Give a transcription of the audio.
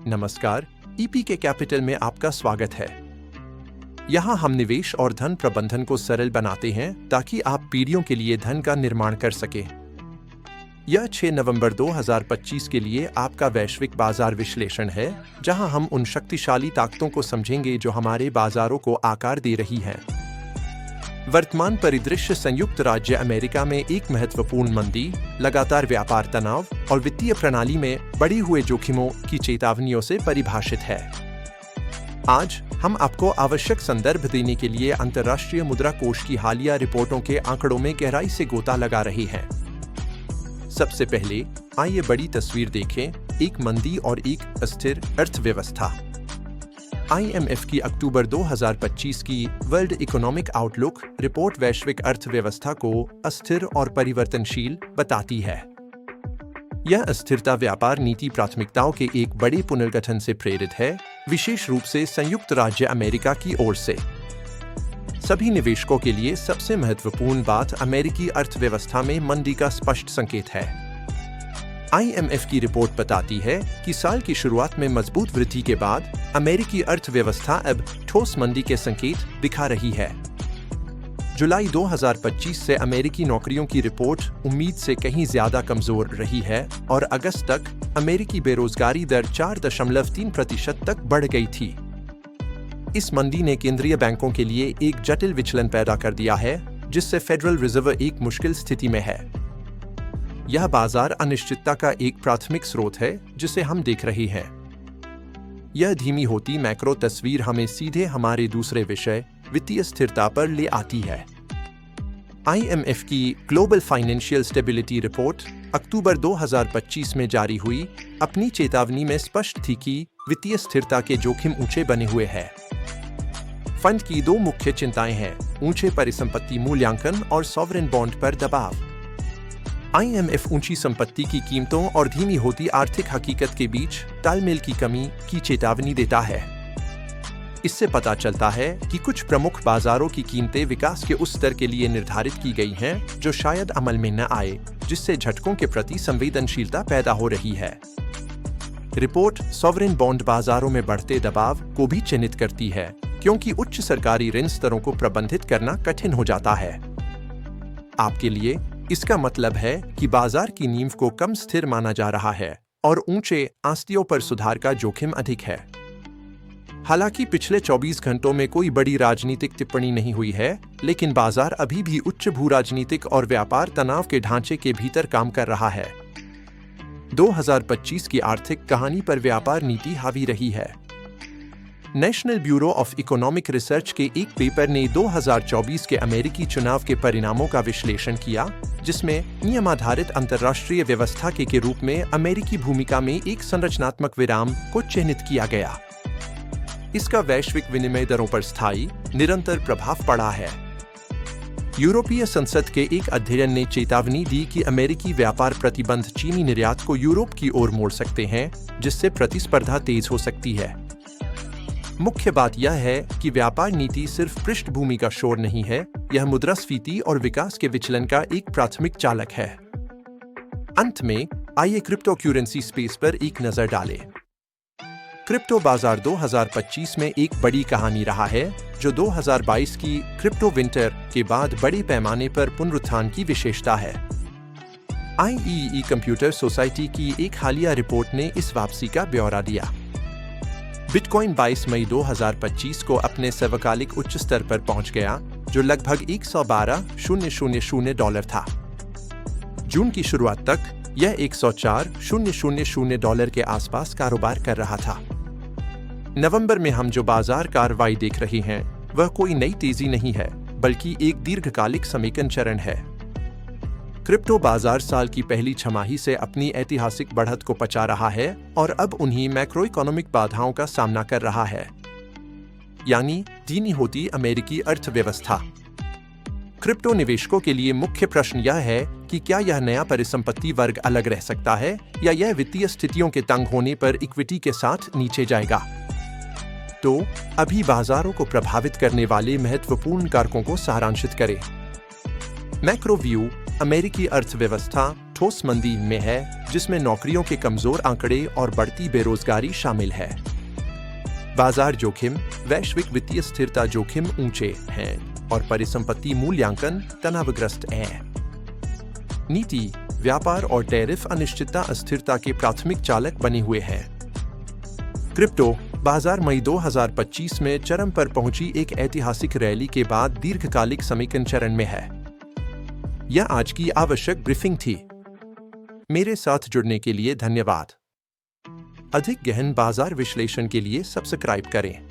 नमस्कार, ईपीके कैपिटल में आपका स्वागत है। यहाँ हम निवेश और धन प्रबंधन को सरल बनाते हैं ताकि आप पीढ़ियों के लिए धन का निर्माण कर सके। यह 6 नवंबर 2025 के लिए आपका वैश्विक बाजार विश्लेषण है, जहां हम उन शक्तिशाली ताकतों को समझेंगे जो हमारे बाजारों को आकार दे रही हैं। वर्तमान परिदृश्य संयुक्त राज्य अमेरिका में एक महत्वपूर्ण मंदी, लगातार व्यापार तनाव और वित्तीय प्रणाली में बढ़े हुए जोखिमों की चेतावनियों से परिभाषित है। आज हम आपको आवश्यक संदर्भ देने के लिए अंतर्राष्ट्रीय मुद्रा कोष की हालिया रिपोर्टों के आंकड़ों में गहराई से गोता लगा रहे हैं। सबसे पहले आइए बड़ी तस्वीर देखें, एक मंदी और एक अस्थिर अर्थव्यवस्था। IMF की अक्टूबर 2025 की वर्ल्ड इकोनॉमिक आउटलुक रिपोर्ट वैश्विक अर्थव्यवस्था को अस्थिर और परिवर्तनशील बताती है। यह अस्थिरता व्यापार नीति प्राथमिकताओं के एक बड़े पुनर्गठन से प्रेरित है, विशेष रूप से संयुक्त राज्य अमेरिका की ओर से। सभी निवेशकों के लिए सबसे महत्वपूर्ण बात अमेरिकी अर्थव्यवस्था में मंदी का स्पष्ट संकेत है। IMF की रिपोर्ट बताती है कि साल की शुरुआत में मजबूत वृद्धि के बाद अमेरिकी अर्थव्यवस्था अब ठोस मंदी के संकेत दिखा रही है। जुलाई 2025 से अमेरिकी नौकरियों की रिपोर्ट उम्मीद से कहीं ज्यादा कमजोर रही है और अगस्त तक अमेरिकी बेरोजगारी दर 4.3% तक बढ़ गई थी। इस मंदी ने केंद्रीय बैंकों के लिए एक जटिल विचलन पैदा कर दिया है, जिससे फेडरल रिजर्व एक मुश्किल स्थिति में है। यह बाजार अनिश्चितता का एक प्राथमिक स्रोत है जिसे हम देख रहे हैं। यह धीमी होती मैक्रो तस्वीर हमें सीधे हमारे दूसरे विषय वित्तीय स्थिरता पर ले आती है। IMF की ग्लोबल फाइनेंशियल स्टेबिलिटी रिपोर्ट अक्टूबर 2025 में जारी हुई अपनी चेतावनी में स्पष्ट थी कि वित्तीय स्थिरता के जोखिम ऊंचे बने हुए हैं। फंड की दो मुख्य चिंताएं हैं, ऊंचे परिसंपत्ति मूल्यांकन और सॉवरेन बॉन्ड पर दबाव। IMF ऊंची संपत्ति की कीमतों और धीमी होती आर्थिक हकीकत के बीच तालमेल की कमी की चेतावनी देता है। इससे पता चलता है कि कुछ प्रमुख बाजारों की कीमतें विकास के उस स्तर के लिए निर्धारित की गई हैं जो शायद अमल में न आए, जिससे झटकों के प्रति संवेदनशीलता पैदा हो रही है। रिपोर्ट सॉवरेन बॉन्ड बाजारों में बढ़ते दबाव को भी चिन्हित करती है, क्योंकि उच्च सरकारी ऋण स्तरों को प्रबंधित करना कठिन हो जाता है। आपके लिए इसका मतलब है कि बाजार की नींव को कम स्थिर माना जा रहा है और ऊंचे आस्तियों पर सुधार का जोखिम अधिक है। हालांकि पिछले 24 घंटों में कोई बड़ी राजनीतिक टिप्पणी नहीं हुई है, लेकिन बाजार अभी भी उच्च भू-राजनीतिक और व्यापार तनाव के ढांचे के भीतर काम कर रहा है। 2025 की आर्थिक कहानी पर व्यापार नीति हावी रही है। National bureau of economic research के एक पेपर ने 2024 के अमेरिकी चुनाव के परिणामों का विश्लेषण किया, जिसमें नियमाधारित अंतर्राष्ट्रीय व्यवस्था के रूप में अमेरिकी भूमिका में एक संरचनात्मक विराम को चिह्नित किया गया। इसका वैश्विक विनिमय दरों पर स्थायी, निरंतर प्रभाव पड़ा है। यूरोपीय संसद के एक अध्ययन ने चेतावनी दी कि अमेरिकी व्यापार प्रतिबंध चीनी निर्यात को यूरोप की ओर मोड़ सकते हैं, जिससे प्रतिस्पर्धा तेज हो सकती है। मुख्य बात यह है कि व्यापार नीति सिर्फ पृष्ठभूमि का शोर नहीं है, यह मुद्रास्फीति और विकास के विचलन का एक प्राथमिक चालक है। अंत में आइए क्रिप्टो करेंसी स्पेस पर एक नजर डालें। क्रिप्टो बाजार 2025 में एक बड़ी कहानी रहा है, जो 2022 की क्रिप्टो विंटर के बाद बड़े पैमाने पर पुनरुत्थान की विशेषता है। IEE कंप्यूटर सोसाइटी की एक हालिया रिपोर्ट ने इस वापसी का ब्यौरा दिया। बिटकॉइन 22 मई 2025 को अपने सर्वकालिक उच्च स्तर पर पहुंच गया, जो लगभग $112,000 था। जून की शुरुआत तक यह $104,000 के आसपास कारोबार कर रहा था। नवंबर में हम जो बाजार कार्रवाई देख रहे हैं, वह कोई नई तेजी नहीं है, बल्कि एक दीर्घकालिक समेकन चरण है। क्रिप्टो बाजार साल की पहली छमाही से अपनी ऐतिहासिक बढ़त को पचा रहा है और अब उन्हीं मैक्रो इकोनॉमिक बाधाओं का सामना कर रहा है, यानी धीमी होती अमेरिकी अर्थव्यवस्था। क्रिप्टो निवेशकों के लिए मुख्य प्रश्न यह है कि क्या यह नया परिसंपत्ति वर्ग अलग रह सकता है, या यह वित्तीय स्थितियों के तंग होने पर इक्विटी के साथ नीचे जाएगा। तो अभी बाजारों को प्रभावित करने वाले महत्वपूर्ण कारकों को सारांशित करें। मैक्रो व्यू, अमेरिकी अर्थव्यवस्था ठोस मंदी में है, जिसमें नौकरियों के कमजोर आंकड़े और बढ़ती बेरोजगारी शामिल है। बाजार जोखिम, वैश्विक वित्तीय स्थिरता जोखिम ऊंचे हैं और परिसंपत्ति मूल्यांकन तनावग्रस्त है। नीति, व्यापार और टैरिफ अनिश्चितता अस्थिरता के प्राथमिक चालक बने हुए हैं। क्रिप्टो बाजार मई 2025 में चरम पर पहुंची एक ऐतिहासिक रैली के बाद दीर्घकालिक समेकन चरण में है। यह आज की आवश्यक ब्रीफिंग थी। मेरे साथ जुड़ने के लिए धन्यवाद। अधिक गहन बाजार विश्लेषण के लिए सब्सक्राइब करें।